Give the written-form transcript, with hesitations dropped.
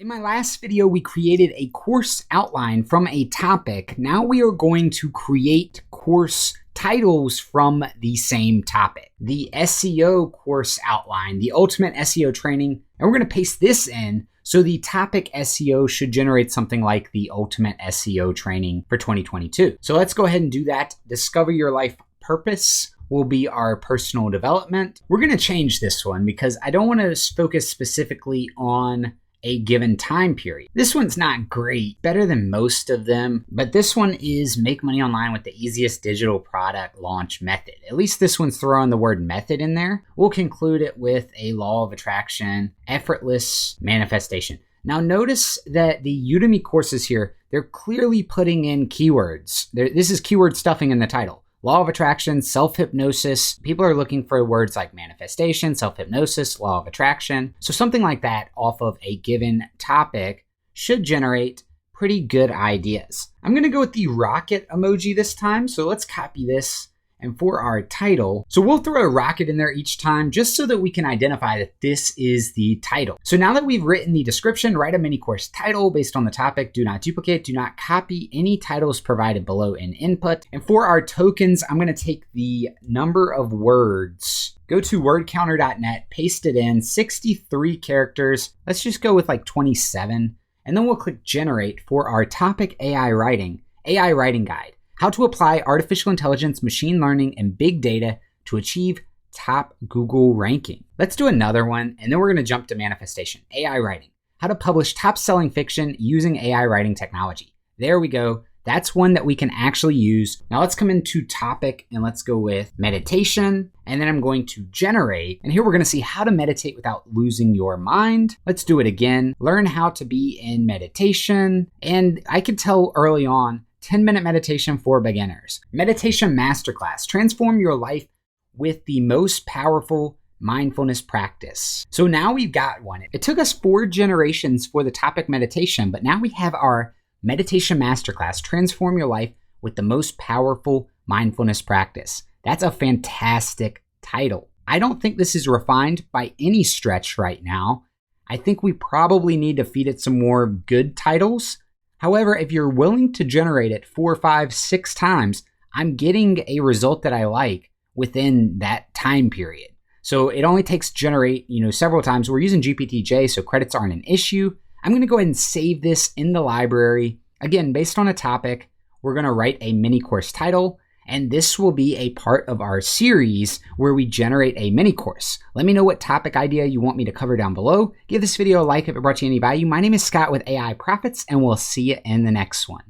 In my last video, we created a course outline from a topic. Now we are going to create course titles from the same topic. The SEO course outline, the ultimate SEO training, and we're going to paste this in. So the topic SEO should generate something like the ultimate SEO training for 2022. So let's go ahead and do that. Discover your life purpose will be our personal development. We're going to change this one because I don't want to focus specifically on a given time period. This one's not great, better than most of them, but this one is make money online with the easiest digital product launch method. At least this one's throwing the word method in there. We'll conclude it with a law of attraction, effortless manifestation. Now notice that the Udemy courses here, they're clearly putting in keywords. This is keyword stuffing in the title. Law of attraction, self-hypnosis. People are looking for words like manifestation, self-hypnosis, law of attraction. So something like that off of a given topic should generate pretty good ideas. I'm gonna go with the rocket emoji this time. So let's copy this. And for our title, so we'll throw a rocket in there each time just so that we can identify that this is the title. So now that we've written the description, write a mini course title based on the topic. Do not duplicate, do not copy any titles provided below in input. And for our tokens, I'm gonna take the number of words, go to wordcounter.net, paste it in, 63 characters. Let's just go with like 27. And then we'll click generate for our topic AI writing guide. How to apply artificial intelligence, machine learning, and big data to achieve top Google ranking. Let's do another one, and then we're gonna jump to manifestation. AI writing. How to publish top-selling fiction using AI writing technology. There we go. That's one that we can actually use. Now let's come into topic, and let's go with meditation, and then I'm going to generate, and here we're gonna see how to meditate without losing your mind. Let's do it again. Learn how to be in meditation, and I could tell early on, 10-minute meditation for beginners. Meditation masterclass. Transform your life with the most powerful mindfulness practice. So now we've got one. It took us 4 generations for the topic meditation, but now we have our meditation masterclass. Transform your life with the most powerful mindfulness practice. That's a fantastic title. I don't think this is refined by any stretch right now. I think we probably need to feed it some more good titles. However, if you're willing to generate it 4, 5, 6 times, I'm getting a result that I like within that time period. So it only takes generate, several times. We're using GPT-J, so credits aren't an issue. I'm gonna go ahead and save this in the library. Again, based on a topic, we're gonna write a mini course title, and this will be a part of our series where we generate a mini course. Let me know what topic idea you want me to cover down below. Give this video a like if it brought you any value. My name is Scott with aiPROFITz, and we'll see you in the next one.